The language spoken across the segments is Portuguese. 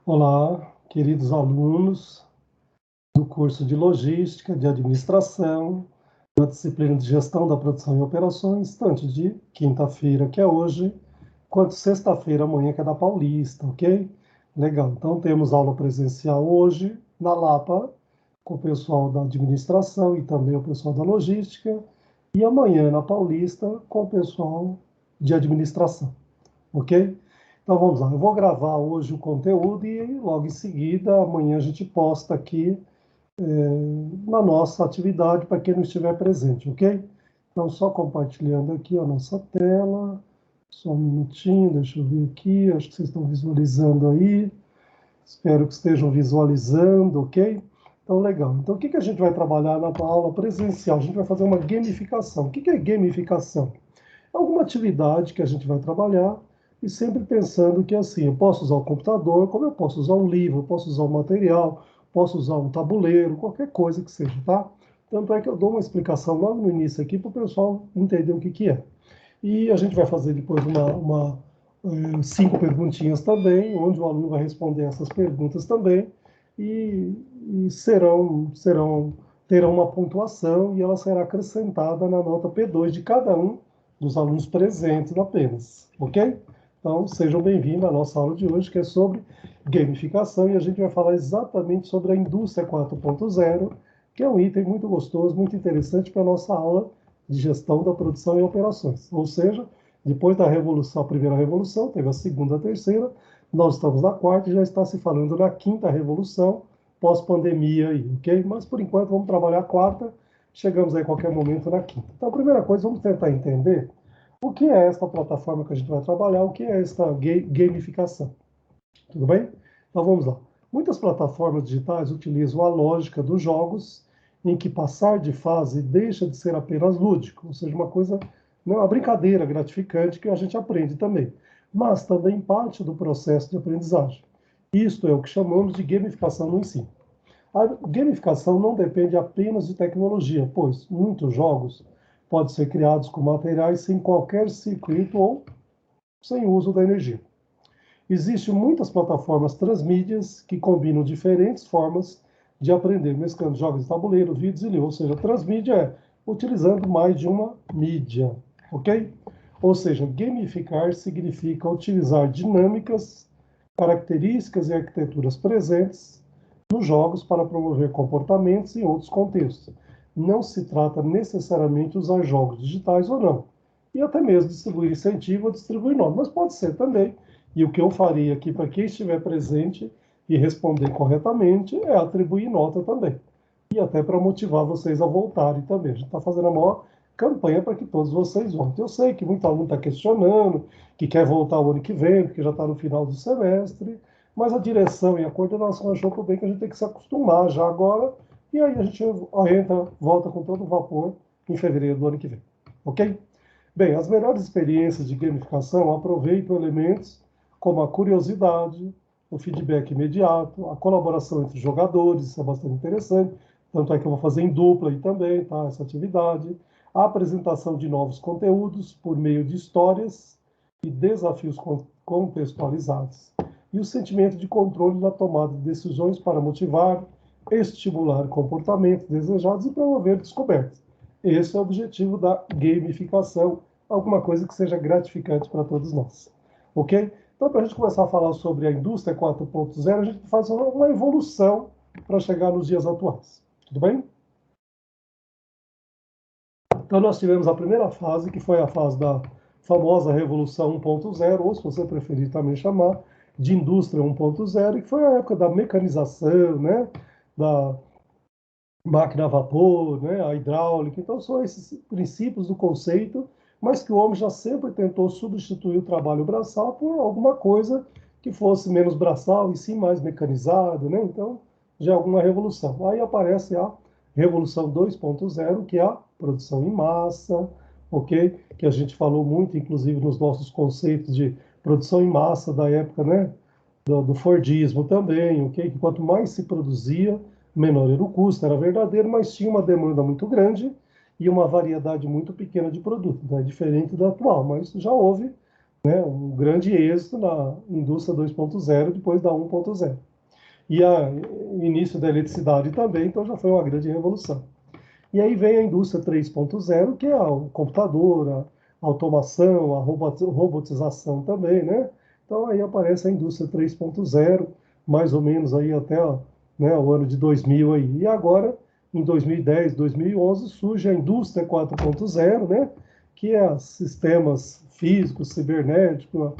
Olá, queridos alunos do curso de Logística, de Administração, da disciplina de Gestão da Produção e Operações, tanto de quinta-feira, que é hoje, quanto sexta-feira, amanhã, que é da Paulista, ok? Legal, então temos aula presencial hoje, na Lapa, com o pessoal da Administração e também o pessoal da Logística, e amanhã na Paulista, com o pessoal de Administração, ok? Então vamos lá, eu vou gravar hoje o conteúdo e logo em seguida, amanhã a gente posta aqui na nossa atividade para quem não estiver presente, ok? Então só compartilhando aqui a nossa tela, só um minutinho, deixa eu ver aqui, acho que vocês estão visualizando aí, espero que estejam visualizando, ok? Então legal, então o que a gente vai trabalhar na aula presencial? A gente vai fazer uma gamificação. O que é gamificação? Alguma atividade que a gente vai trabalhar e sempre pensando que assim, eu posso usar o computador, como eu posso usar um livro, eu posso usar um material, posso usar um tabuleiro, qualquer coisa que seja, tá? Tanto é que eu dou uma explicação logo no início aqui para o pessoal entender o que é. E a gente vai fazer depois cinco perguntinhas também, onde o aluno vai responder essas perguntas também, e terão uma pontuação e ela será acrescentada na nota P2 de cada um dos alunos presentes apenas, ok? Então, sejam bem-vindos à nossa aula de hoje, que é sobre gamificação, e a gente vai falar exatamente sobre a indústria 4.0, que é um item muito gostoso, muito interessante para a nossa aula de gestão da produção e operações. Ou seja, depois da revolução, a primeira revolução, teve a segunda, a terceira, nós estamos na quarta e já está se falando na quinta revolução, pós-pandemia aí, ok? Mas por enquanto vamos trabalhar a quarta, chegamos aí a qualquer momento na quinta. Então, a primeira coisa, vamos tentar entender o que é esta plataforma que a gente vai trabalhar, o que é esta gamificação. Tudo bem? Então vamos lá. Muitas plataformas digitais utilizam a lógica dos jogos, em que passar de fase deixa de ser apenas lúdico, ou seja, uma coisa, uma brincadeira gratificante que a gente aprende também, mas também parte do processo de aprendizagem. Isto é o que chamamos de gamificação no ensino. A gamificação não depende apenas de tecnologia, pois muitos jogos podem ser criados com materiais sem qualquer circuito ou sem uso da energia. Existem muitas plataformas transmídias que combinam diferentes formas de aprender, mesclando jogos de tabuleiro, vídeos e livros. Ou seja, transmídia é utilizando mais de uma mídia, ok? Ou seja, gamificar significa utilizar dinâmicas, características e arquiteturas presentes nos jogos para promover comportamentos em outros contextos. Não se trata necessariamente de usar jogos digitais ou não. E até mesmo distribuir incentivo ou distribuir nome, mas pode ser também. E o que eu faria aqui para quem estiver presente e responder corretamente é atribuir nota também. E até para motivar vocês a voltarem também. A gente está fazendo a maior campanha para que todos vocês voltem. Eu sei que muito aluno está questionando, que quer voltar o ano que vem, porque já está no final do semestre, mas a direção e a coordenação achou por bem que a gente tem que se acostumar já agora, e aí a gente volta com todo vapor em fevereiro do ano que vem. Ok? Bem, as melhores experiências de gamificação aproveitam elementos como a curiosidade, o feedback imediato, a colaboração entre jogadores, isso é bastante interessante, tanto é que eu vou fazer em dupla aí também, tá, essa atividade, a apresentação de novos conteúdos por meio de histórias e desafios contextualizados, e o sentimento de controle na tomada de decisões para motivar, estimular comportamentos desejados e promover descobertas. Esse é o objetivo da gamificação, alguma coisa que seja gratificante para todos nós. Ok? Então, para a gente começar a falar sobre a indústria 4.0, a gente faz uma evolução para chegar nos dias atuais. Tudo bem? Então, nós tivemos a primeira fase, que foi a fase da famosa Revolução 1.0, ou se você preferir também chamar, de indústria 1.0, que foi a época da mecanização, né? Da máquina a vapor, né? A hidráulica. Então, são esses princípios do conceito, mas que o homem já sempre tentou substituir o trabalho braçal por alguma coisa que fosse menos braçal e sim mais mecanizado, né? Então, já é alguma revolução. Aí aparece a Revolução 2.0, que é a produção em massa, ok? Que a gente falou muito, inclusive, nos nossos conceitos de produção em massa da época, né? Do Fordismo também, ok? Que quanto mais se produzia, menor era o custo, era verdadeiro, mas tinha uma demanda muito grande e uma variedade muito pequena de produto, né? Diferente da atual, mas já houve né, um grande êxito na indústria 2.0 depois da 1.0. E o início da eletricidade também, então já foi uma grande revolução. E aí vem a indústria 3.0, que é o computador, a automação, a robotização também, né? Então aí aparece a indústria 3.0, mais ou menos aí até, né, o ano de 2000 aí. E agora, em 2010, 2011, surge a indústria 4.0, né? Que é sistemas físicos, cibernéticos,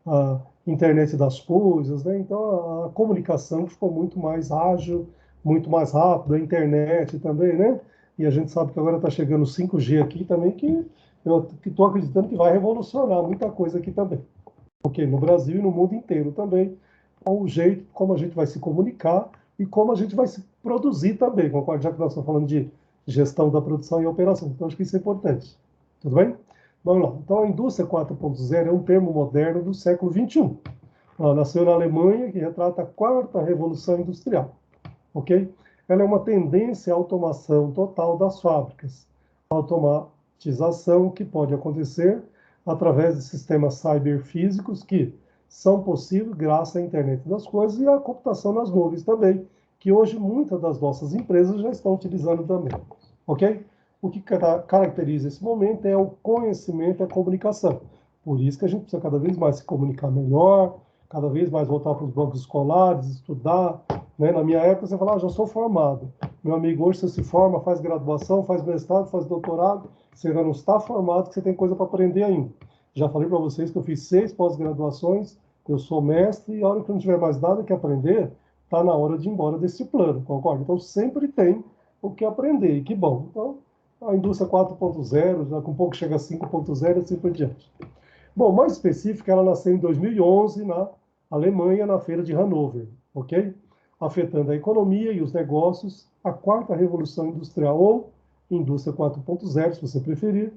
a internet das coisas, né? Então a comunicação ficou muito mais ágil, muito mais rápida, a internet também, né? E a gente sabe que agora está chegando o 5G aqui também, que eu estou acreditando que vai revolucionar muita coisa aqui também. Porque no Brasil e no mundo inteiro também, o jeito como a gente vai se comunicar e como a gente vai se produzir também, concorda? Já que nós estamos falando de gestão da produção e operação. Então, acho que isso é importante. Tudo bem? Vamos lá. Então, a indústria 4.0 é um termo moderno do século XXI. Ela nasceu na Alemanha, que retrata a quarta revolução industrial. Ok? Ela é uma tendência à automação total das fábricas. Automatização que pode acontecer através de sistemas cyberfísicos que são possíveis graças à internet das coisas e à computação nas nuvens também, que hoje muitas das nossas empresas já estão utilizando também. Ok? O que caracteriza esse momento é o conhecimento e a comunicação. Por isso que a gente precisa cada vez mais se comunicar melhor, cada vez mais voltar para os bancos escolares, estudar, né? Na minha época, você falava, já sou formado. Meu amigo, hoje você se forma, faz graduação, faz mestrado, faz doutorado, você ainda não está formado, que você tem coisa para aprender ainda. Já falei para vocês que eu fiz 6 pós-graduações, eu sou mestre, e a hora que não tiver mais nada que aprender, está na hora de ir embora desse plano, concorda? Então, sempre tem o que aprender, e que bom. Então, a indústria 4.0, já com pouco chega a 5.0 e assim por diante. Bom, mais específico, ela nasceu em 2011 na Alemanha, na feira de Hannover, ok? Afetando a economia e os negócios, a quarta revolução industrial, ou indústria 4.0, se você preferir,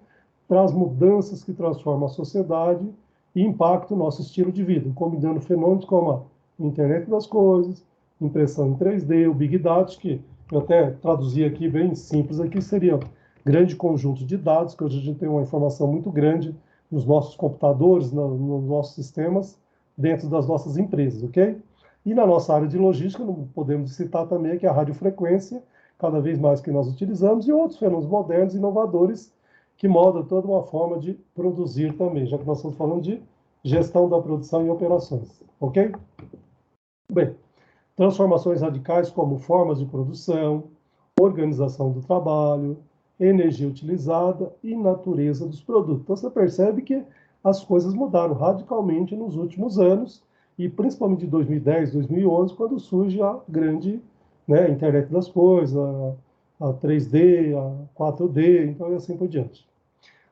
traz mudanças que transformam a sociedade e impactam o nosso estilo de vida, combinando fenômenos como a internet das coisas, impressão em 3D, o Big Data, que eu até traduzi aqui bem simples, aqui seria um grande conjunto de dados, que hoje a gente tem uma informação muito grande nos nossos computadores, nos nossos sistemas, dentro das nossas empresas, ok? E na nossa área de logística, não podemos citar também que a radiofrequência, cada vez mais que nós utilizamos, e outros fenômenos modernos, inovadores, que mudam toda uma forma de produzir também, já que nós estamos falando de gestão da produção e operações, ok? Bem, transformações radicais como formas de produção, organização do trabalho, energia utilizada e natureza dos produtos. Então você percebe que as coisas mudaram radicalmente nos últimos anos, e principalmente em 2010, 2011, quando surge a grande, né, internet das coisas, a 3D, a 4D, então e assim por diante.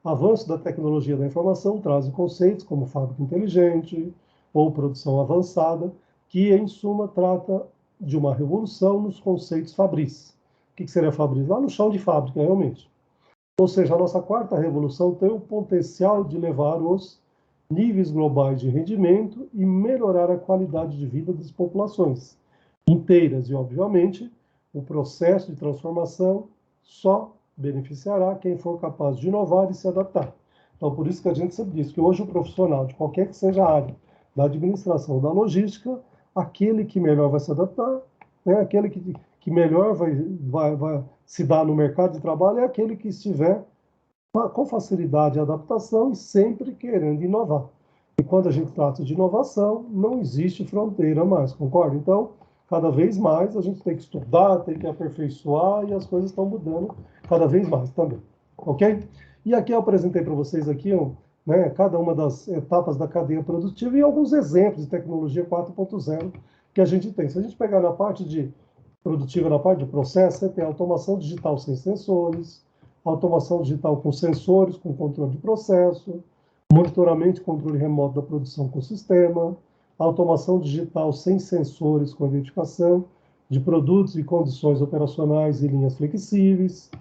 Avanço da tecnologia da informação trazem conceitos como fábrica inteligente ou produção avançada, que, em suma, trata de uma revolução nos conceitos fabris. O que seria fabris? Lá no chão de fábrica, realmente. Ou seja, a nossa quarta revolução tem o potencial de levar os níveis globais de rendimento e melhorar a qualidade de vida das populações inteiras. E, obviamente, o processo de transformação só beneficiará quem for capaz de inovar e se adaptar. Então, por isso que a gente sempre diz que hoje o profissional, de qualquer que seja a área, da administração, da logística, aquele que melhor vai se adaptar, né? Aquele que melhor vai se dar no mercado de trabalho é aquele que estiver com facilidade de adaptação e sempre querendo inovar. E quando a gente trata de inovação, não existe fronteira mais, concorda? Então, cada vez mais a gente tem que estudar, tem que aperfeiçoar e as coisas estão mudando cada vez mais também, ok? E aqui eu apresentei para vocês aqui, né, cada uma das etapas da cadeia produtiva e alguns exemplos de tecnologia 4.0 que a gente tem. Se a gente pegar na parte de produtiva, na parte de processo, você tem automação digital sem sensores, automação digital com sensores, com controle de processo, monitoramento e controle remoto da produção com sistema, automação digital sem sensores com identificação de produtos e condições operacionais e linhas flexíveis.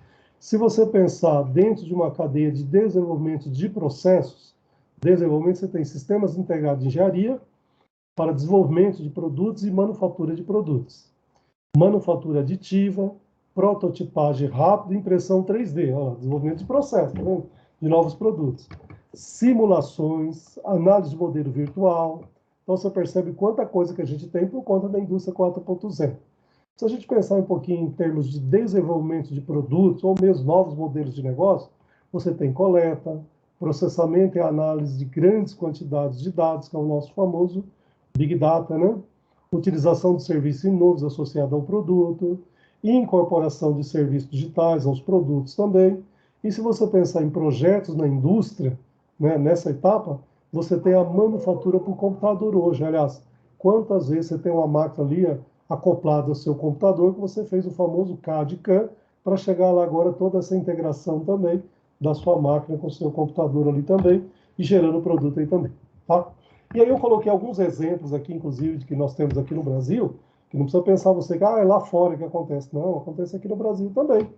Se você pensar dentro de uma cadeia de desenvolvimento de processos, desenvolvimento você tem sistemas integrados de engenharia para desenvolvimento de produtos e manufatura de produtos. Manufatura aditiva, prototipagem rápida e impressão 3D, ó, desenvolvimento de processo, tá vendo? De novos produtos. simulações, análise de modelo virtual. Então, você percebe quanta coisa que a gente tem por conta da indústria 4.0. Se a gente pensar um pouquinho em termos de desenvolvimento de produtos ou mesmo novos modelos de negócio, você tem coleta, processamento e análise de grandes quantidades de dados, que é o nosso famoso Big Data, né? Utilização de serviços novos associados ao produto, incorporação de serviços digitais aos produtos também. E se você pensar em projetos na indústria, né, nessa etapa, você tem a manufatura por computador hoje. Aliás, quantas vezes você tem uma máquina ali acoplada ao seu computador que você fez o famoso CAD e CAM para chegar lá agora toda essa integração também da sua máquina com o seu computador ali também e gerando produto aí também, tá? E aí eu coloquei alguns exemplos aqui, inclusive, de que nós temos aqui no Brasil, que não precisa pensar você que é lá fora que acontece. Não, acontece aqui no Brasil também.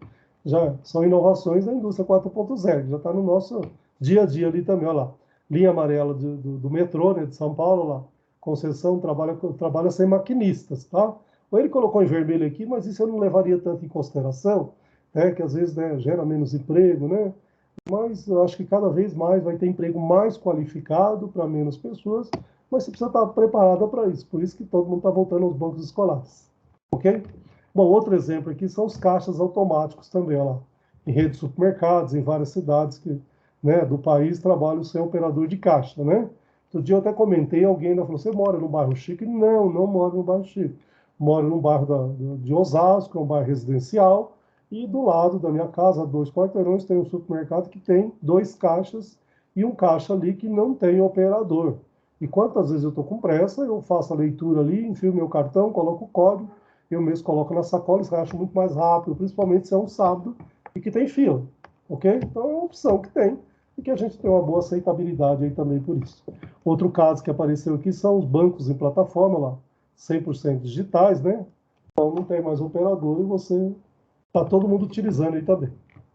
Já são inovações da indústria 4.0, já está no nosso dia a dia ali também. Olha lá, linha amarela do metrô, né, de São Paulo, lá, concessão trabalha sem maquinistas, tá? Ou ele colocou em vermelho aqui, mas isso eu não levaria tanto em consideração, né, que às vezes, né, gera menos emprego, né? Mas eu acho que cada vez mais vai ter emprego mais qualificado para menos pessoas, mas você precisa estar preparada para isso. Por isso que todo mundo está voltando aos bancos escolares. Ok? Bom, outro exemplo aqui são os caixas automáticos também, ó lá. Em redes de supermercados, em várias cidades que, né, do país trabalham sem operador de caixa, né? Outro dia eu até comentei, alguém ainda falou, você mora no bairro chique? Não, não moro no bairro chique. Moro no bairro de Osasco, é um bairro residencial, e do lado da minha casa, a 2 quarteirões, tem um supermercado que tem 2 caixas e um caixa ali que não tem operador. E quantas vezes eu estou com pressa, eu faço a leitura ali, enfio meu cartão, coloco o código, eu mesmo coloco na sacola, isso eu acho muito mais rápido, principalmente se é um sábado e que tem fila, ok? Então é uma opção que tem e que a gente tem uma boa aceitabilidade aí também por isso. Outro caso que apareceu aqui são os bancos em plataforma lá, 100% digitais, né? Então não tem mais operador e você está todo mundo utilizando aí também.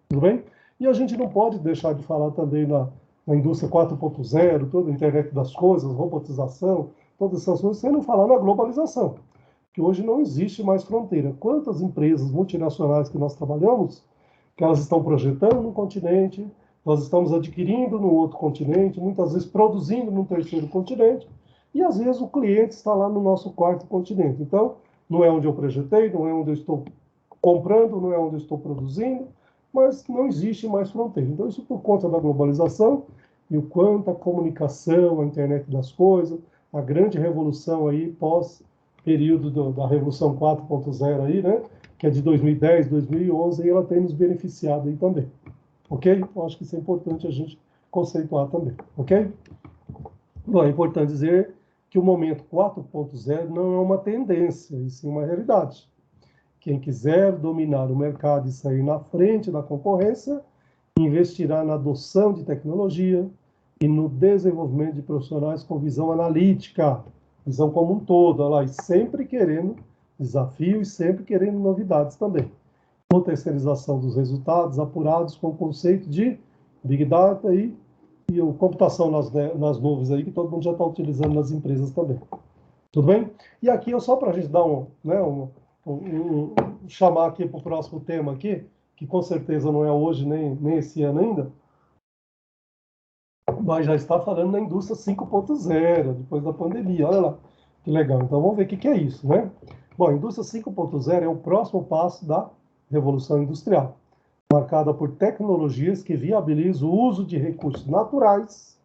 Tudo bem? E a gente não pode deixar de falar também na indústria 4.0, toda a internet das coisas, robotização, todas essas coisas, sem não falar na globalização, que hoje não existe mais fronteira. Quantas empresas multinacionais que nós trabalhamos, que elas estão projetando no continente, nós estamos adquirindo no outro continente, muitas vezes produzindo no terceiro continente, e às vezes o cliente está lá no nosso quarto continente. Então, não é onde eu projetei, não é onde eu estou comprando, não é onde eu estou produzindo, mas não existe mais fronteira. Então, isso por conta da globalização e o quanto a comunicação, a internet das coisas, a grande revolução aí pós período da Revolução 4.0 aí, né, que é de 2010, 2011, e ela tem nos beneficiado aí também, ok? Então, acho que isso é importante a gente conceituar também, ok? Bom, é importante dizer que o momento 4.0 não é uma tendência, e sim uma realidade. Quem quiser dominar o mercado e sair na frente da concorrência, investirá na adoção de tecnologia e no desenvolvimento de profissionais com visão analítica, visão como um todo, olha lá, e sempre querendo desafios, sempre querendo novidades também. Potencialização dos resultados apurados com o conceito de Big Data e a computação nas nuvens aí, que todo mundo já está utilizando nas empresas também. Tudo bem? E aqui, só para a gente dar chamar aqui para o próximo tema aqui, que com certeza não é hoje nem esse ano ainda, mas já está falando na indústria 5.0, depois da pandemia. Olha lá, que legal. Então vamos ver o que é isso, né? Bom, a indústria 5.0 é o próximo passo da revolução industrial, marcada por tecnologias que viabilizam o uso de recursos naturais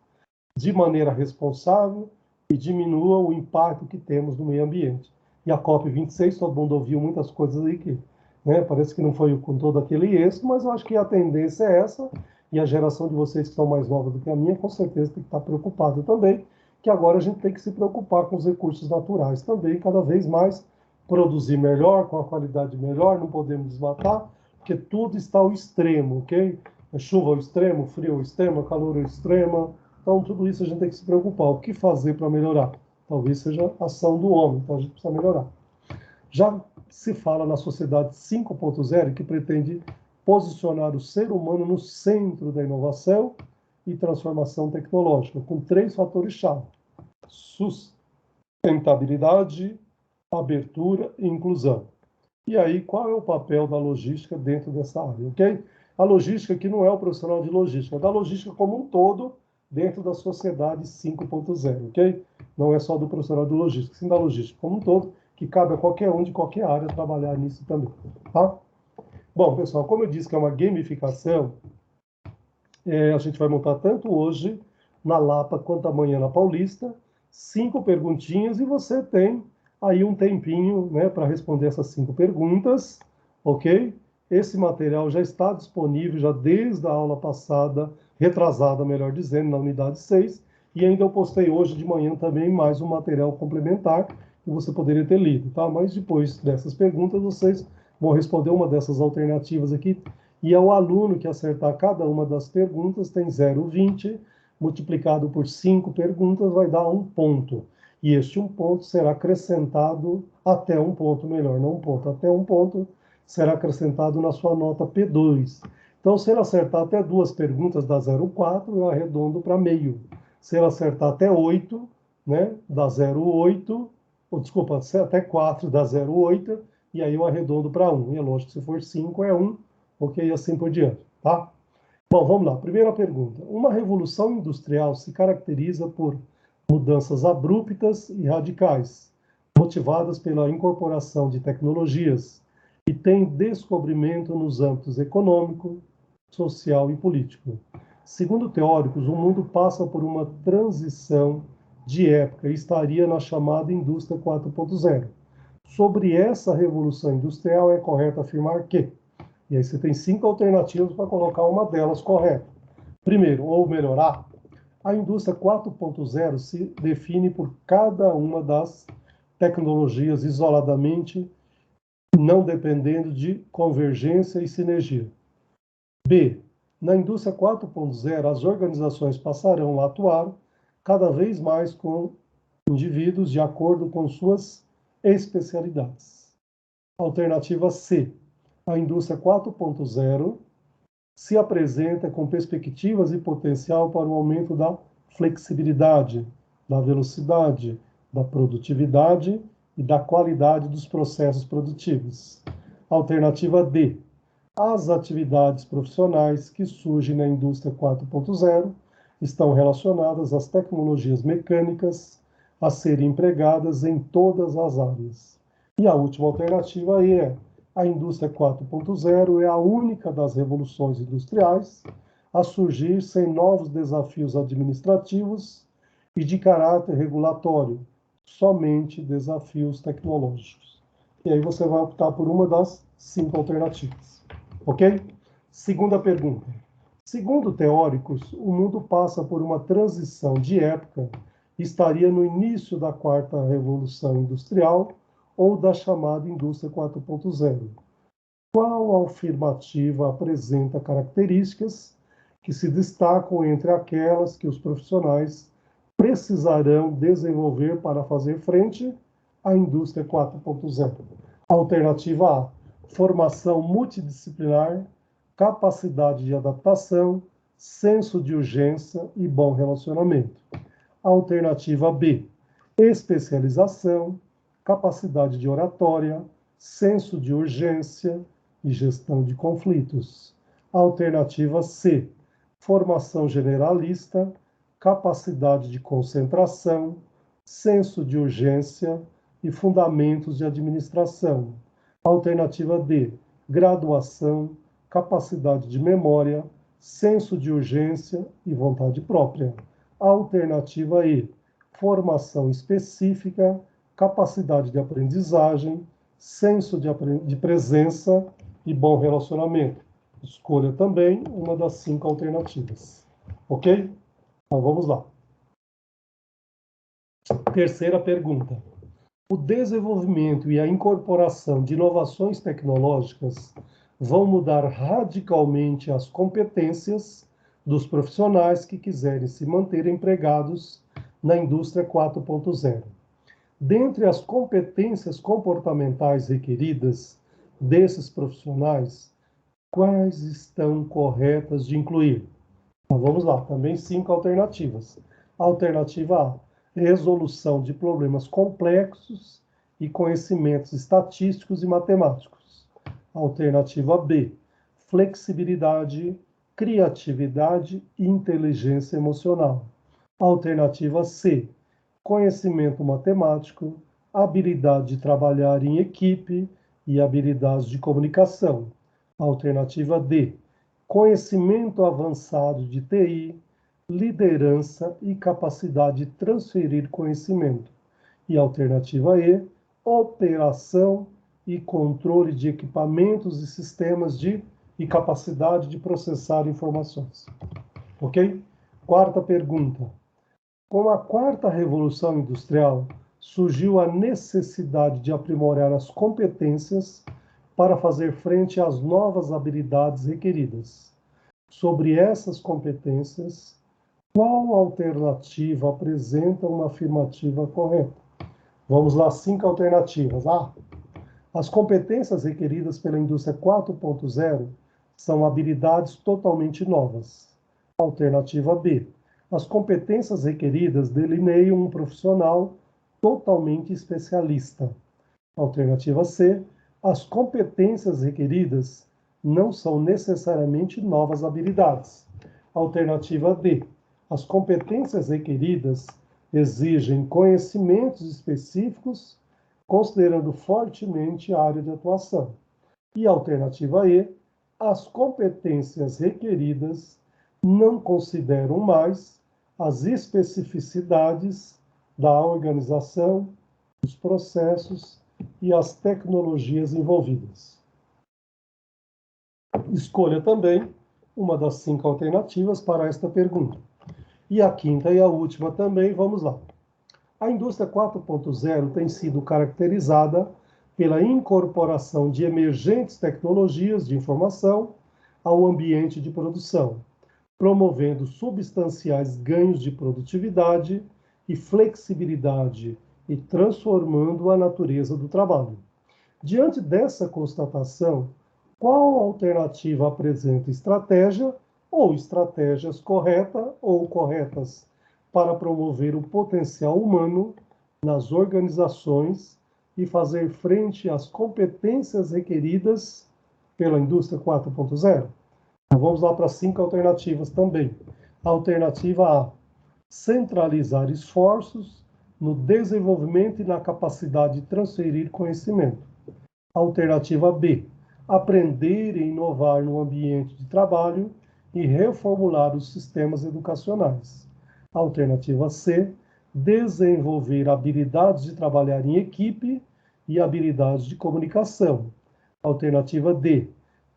de maneira responsável e diminua o impacto que temos no meio ambiente. E a COP26, todo mundo ouviu muitas coisas aí que, né, parece que não foi com todo aquele êxito, mas eu acho que a tendência é essa, e a geração de vocês que são mais novas do que a minha, com certeza tem que estar preocupada também, que agora a gente tem que se preocupar com os recursos naturais também, cada vez mais produzir melhor, com a qualidade melhor, não podemos desmatar, porque tudo está ao extremo, ok? A chuva ao extremo, frio ao extremo, calor ao extremo. Então, tudo isso a gente tem que se preocupar. O que fazer para melhorar? Talvez seja a ação do homem, então a gente precisa melhorar. Já se fala na sociedade 5.0 que pretende posicionar o ser humano no centro da inovação e transformação tecnológica, com 3 fatores-chave: sustentabilidade, abertura e inclusão. E aí, qual é o papel da logística dentro dessa área, ok? A logística aqui não é o profissional de logística, é da logística como um todo, dentro da sociedade 5.0, ok? Não é só do profissional de logística, sim da logística como um todo, que cabe a qualquer um de qualquer área trabalhar nisso também, tá? Bom, pessoal, como eu disse que é uma gamificação, a gente vai montar tanto hoje na Lapa quanto amanhã na Paulista, 5 perguntinhas e você tem aí um tempinho, né, para responder essas 5 perguntas, ok? Esse material já está disponível já desde a aula passada, retrasada, melhor dizendo, na unidade 6, e ainda eu postei hoje de manhã também mais um material complementar que você poderia ter lido, tá? Mas depois dessas perguntas, vocês vão responder uma dessas alternativas aqui, e ao aluno que acertar cada uma das perguntas tem 0,20, multiplicado por 5 perguntas vai dar 1 ponto. E este 1 ponto será acrescentado até 1 ponto, melhor, não 1 ponto, até 1 ponto será acrescentado na sua nota P2. Então, se ele acertar até 2 perguntas, dá 0,4, eu arredondo para meio. Se ele acertar até 8, né, dá 0,8, ou desculpa, até 4 dá 0,8, e aí eu arredondo para 1. E é lógico, se for 5 é 1, ok, e assim por diante, tá? Bom, vamos lá. Primeira pergunta. Uma revolução industrial se caracteriza por mudanças abruptas e radicais, motivadas pela incorporação de tecnologias e tem descobrimento nos âmbitos econômico, social e político. Segundo teóricos, o mundo passa por uma transição de época e estaria na chamada indústria 4.0. Sobre essa revolução industrial, é correto afirmar que... E aí você tem 5 alternativas para colocar uma delas correta. Primeiro, ou melhorar, a indústria 4.0 se define por cada uma das tecnologias isoladamente, não dependendo de convergência e sinergia. B, na indústria 4.0, as organizações passarão a atuar cada vez mais com indivíduos de acordo com suas especialidades. Alternativa C, a indústria 4.0 se apresenta com perspectivas e potencial para o aumento da flexibilidade, da velocidade, da produtividade e da qualidade dos processos produtivos. Alternativa D. As atividades profissionais que surgem na indústria 4.0 estão relacionadas às tecnologias mecânicas a serem empregadas em todas as áreas. E a última alternativa é: a indústria 4.0 é a única das revoluções industriais a surgir sem novos desafios administrativos e de caráter regulatório, somente desafios tecnológicos. E aí você vai optar por uma das 5 alternativas. Ok? Segunda pergunta. Segundo teóricos, o mundo passa por uma transição de época e estaria no início da 4ª Revolução Industrial ou da chamada indústria 4.0. Qual afirmativa apresenta características que se destacam entre aquelas que os profissionais precisarão desenvolver para fazer frente à indústria 4.0? Alternativa A: formação multidisciplinar, capacidade de adaptação, senso de urgência e bom relacionamento. Alternativa B: especialização, capacidade de oratória, senso de urgência e gestão de conflitos. Alternativa C: formação generalista, capacidade de concentração, senso de urgência e fundamentos de administração. Alternativa D: graduação, capacidade de memória, senso de urgência e vontade própria. Alternativa E: formação específica, capacidade de aprendizagem, senso de presença e bom relacionamento. Escolha também uma das 5 alternativas. Ok? Então vamos lá. Terceira pergunta. O desenvolvimento e a incorporação de inovações tecnológicas vão mudar radicalmente as competências dos profissionais que quiserem se manter empregados na indústria 4.0. Dentre as competências comportamentais requeridas desses profissionais, quais estão corretas de incluir? Então, vamos lá, também 5 alternativas. Alternativa A: resolução de problemas complexos e conhecimentos estatísticos e matemáticos. Alternativa B: flexibilidade, criatividade e inteligência emocional. Alternativa C, conhecimento matemático, habilidade de trabalhar em equipe e habilidades de comunicação. Alternativa D, conhecimento avançado de TI, liderança e capacidade de transferir conhecimento. E alternativa E, operação e controle de equipamentos e sistemas e capacidade de processar informações. Ok? Quarta pergunta. Com a quarta revolução industrial, surgiu a necessidade de aprimorar as competências para fazer frente às novas habilidades requeridas. Sobre essas competências, qual alternativa apresenta uma afirmativa correta? Vamos lá, 5 alternativas. A. As competências requeridas pela indústria 4.0 são habilidades totalmente novas. Alternativa B. As competências requeridas delineiam um profissional totalmente especialista. Alternativa C. As competências requeridas não são necessariamente novas habilidades. Alternativa D. As competências requeridas exigem conhecimentos específicos, considerando fortemente a área de atuação. E alternativa E. As competências requeridas não consideram mais as especificidades da organização, os processos e as tecnologias envolvidas. Escolha também uma das 5 alternativas para esta pergunta. E a quinta e a última também, vamos lá. A indústria 4.0 tem sido caracterizada pela incorporação de emergentes tecnologias de informação ao ambiente de produção, promovendo substanciais ganhos de produtividade e flexibilidade e transformando a natureza do trabalho. Diante dessa constatação, qual alternativa apresenta estratégia ou estratégias corretas ou corretas para promover o potencial humano nas organizações e fazer frente às competências requeridas pela indústria 4.0? Então, vamos lá para 5 alternativas também. Alternativa A, centralizar esforços no desenvolvimento e na capacidade de transferir conhecimento. Alternativa B, aprender e inovar no ambiente de trabalho e reformular os sistemas educacionais. Alternativa C, desenvolver habilidades de trabalhar em equipe e habilidades de comunicação. Alternativa D,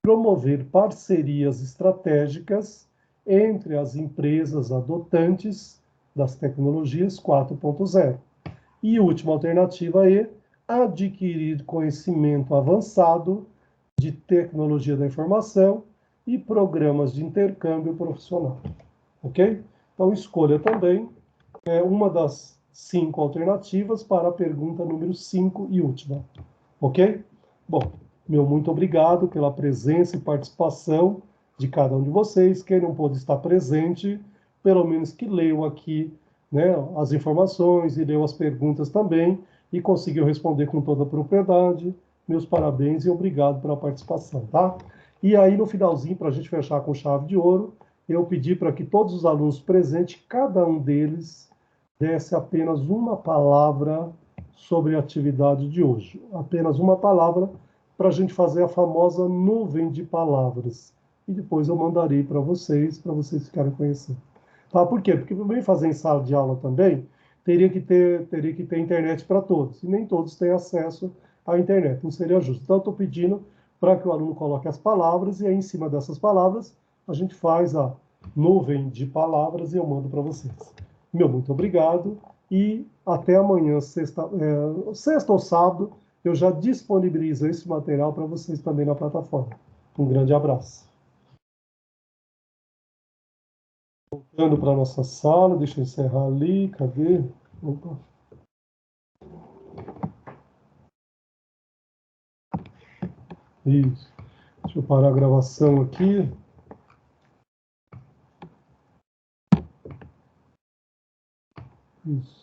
promover parcerias estratégicas entre as empresas adotantes das tecnologias 4.0. E última alternativa E, adquirir conhecimento avançado de tecnologia da informação e programas de intercâmbio profissional. Ok? Então, escolha também uma das 5 alternativas para a pergunta número 5 e última. Ok? Bom, meu muito obrigado pela presença e participação de cada um de vocês. Quem não pôde estar presente, pelo menos que leiam aqui, né, as informações e leu as perguntas também e conseguiu responder com toda a propriedade. Meus parabéns e obrigado pela participação, tá? E aí, no finalzinho, para a gente fechar com chave de ouro, eu pedi para que todos os alunos presentes, cada um deles, desse apenas uma palavra sobre a atividade de hoje. Apenas uma palavra para a gente fazer a famosa nuvem de palavras. E depois eu mandarei para vocês ficarem conhecendo. Tá? Por quê? Porque para fazer em sala de aula também, teria que ter internet para todos. E nem todos têm acesso à internet. Não seria justo. Então, eu estou pedindo para que o aluno coloque as palavras e aí, em cima dessas palavras, a gente faz a nuvem de palavras e eu mando para vocês. Meu muito obrigado e até amanhã, sexta ou sábado, eu já disponibilizo esse material para vocês também na plataforma. Um grande abraço. Voltando para a nossa sala, deixa eu encerrar ali, cadê? Opa. Isso. Deixa eu parar a gravação aqui. Isso.